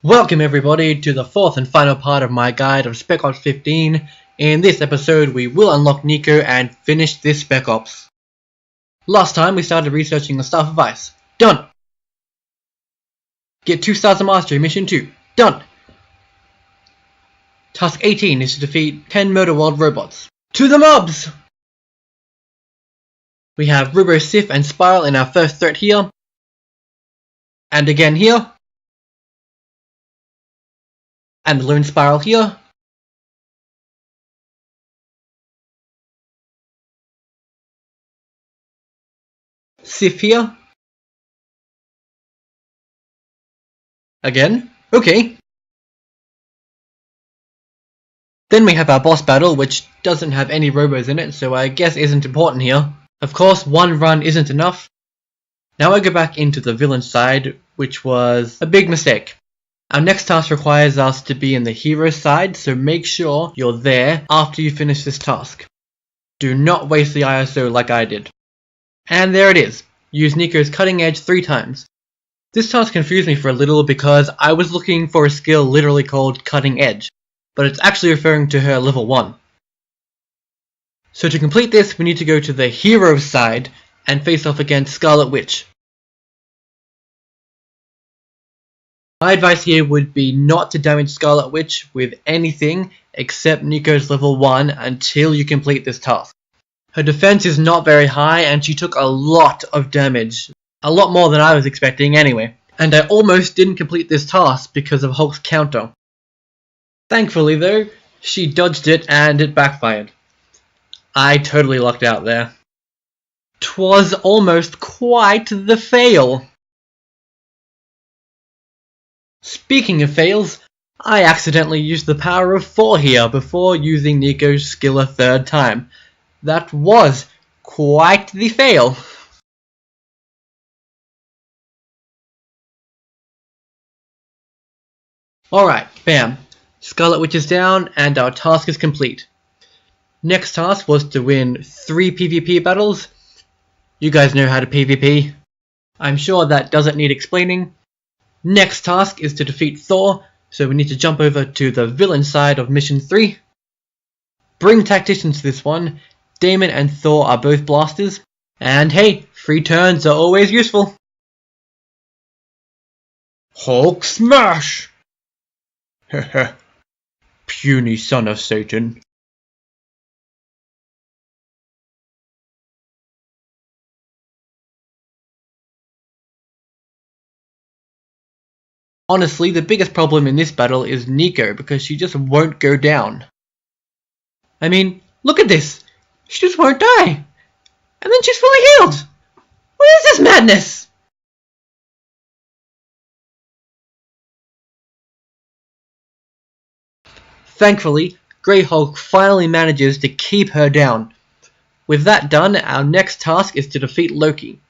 Welcome everybody to the fourth and final part of my guide of Spec Ops 15. In this episode we will unlock NICO and finish this Spec Ops. Last time we started researching the Staff of Ice. Done! Get 2 stars of mastery, mission 2. Done! Task 18 is to defeat 10 Murder World robots. To the mobs! We have Robo Sif and Spiral in our first threat here. And again here. And the Lone Spiral here. Sif here. Again. Okay. Then we have our boss battle, which doesn't have any robos in it, so I guess isn't important here. Of course, one run isn't enough. Now I go back into the villain side, which was a big mistake. Our next task requires us to be in the hero side, so make sure you're there after you finish this task. Do not waste the ISO like I did. And there it is. Use NICO's cutting edge 3 times. This task confused me for a little because I was looking for a skill literally called cutting edge, but it's actually referring to her level 1. So to complete this we need to go to the hero side and face off against Scarlet Witch. My advice here would be not to damage Scarlet Witch with anything except NICO's level 1 until you complete this task. Her defense is not very high and she took a lot of damage. A lot more than I was expecting anyway. And I almost didn't complete this task because of Hulk's counter. Thankfully though, she dodged it and it backfired. I totally lucked out there. 'Twas almost quite the fail. Speaking of fails, I accidentally used the power of 4 here before using NICO's skill a 3rd time. That was quite the fail. Alright, bam. Scarlet Witch is down and our task is complete. Next task was to win 3 PvP battles. You guys know how to PvP. I'm sure that doesn't need explaining. Next task is to defeat Thor, so we need to jump over to the villain side of mission 3. Bring tacticians to this one. Damon and Thor are both blasters. And hey, free turns are always useful. Hulk smash! Heh puny son of Satan. Honestly, the biggest problem in this battle is NICO because she just won't go down. I mean, look at this! She just won't die! And then she's fully healed! What is this madness? Thankfully, Grey Hulk finally manages to keep her down. With that done, our next task is to defeat Loki,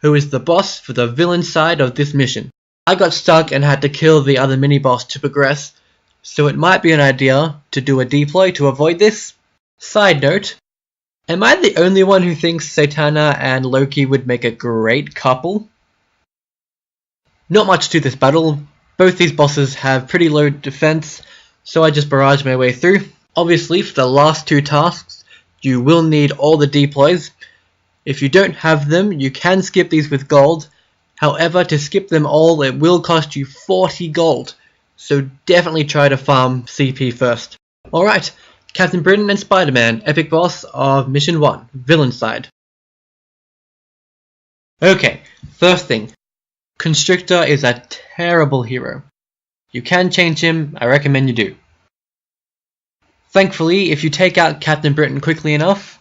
who is the boss for the villain side of this mission. I got stuck and had to kill the other mini-boss to progress, so it might be an idea to do a deploy to avoid this. Side note, am I the only one who thinks Satana and Loki would make a great couple? Not much to this battle. Both these bosses have pretty low defense, so I just barraged my way through. Obviously, for the last 2 tasks, you will need all the deploys. If you don't have them, you can skip these with gold. However, to skip them all, it will cost you 40 gold, so definitely try to farm CP first. Alright, Captain Britain and Spider-Man, epic boss of mission 1, villain side. Okay, first thing, Constrictor is a terrible hero. You can change him, I recommend you do. Thankfully, if you take out Captain Britain quickly enough,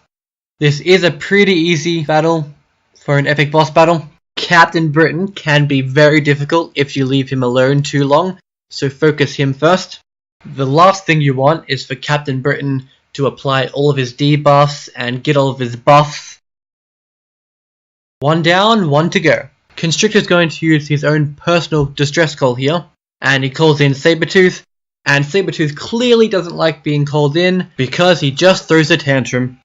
this is a pretty easy battle for an epic boss battle. Captain Britain can be very difficult if you leave him alone too long, so focus him first. The last thing you want is for Captain Britain to apply all of his debuffs and get all of his buffs. 1 down, 1 to go. Constrictor is going to use his own personal distress call here, and he calls in Sabretooth, and Sabretooth clearly doesn't like being called in because he just throws a tantrum.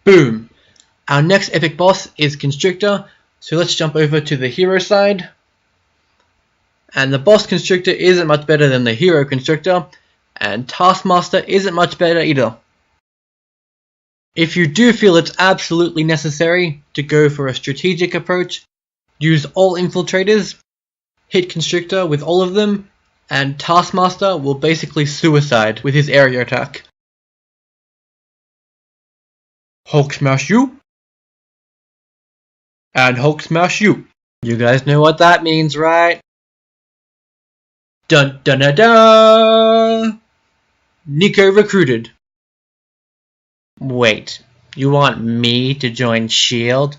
Boom! Our next epic boss is Constrictor, so let's jump over to the hero side. And the boss constrictor isn't much better than the hero constrictor, and Taskmaster isn't much better either. If you do feel it's absolutely necessary to go for a strategic approach, use all infiltrators, hit constrictor with all of them, and Taskmaster will basically suicide with his area attack. Hulk smash you, and Hulk smash you. You guys know what that means, right? Dun dun dun dun! NICO recruited. Wait, you want me to join S.H.I.E.L.D.?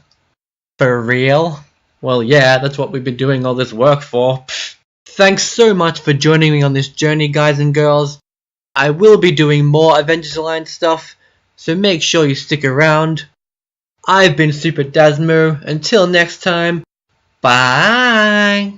For real? Well, yeah, that's what we've been doing all this work for. Pfft. Thanks so much for joining me on this journey, guys and girls. I will be doing more Avengers Alliance stuff, so make sure you stick around. I've been Super Dasmo. Until next time, bye!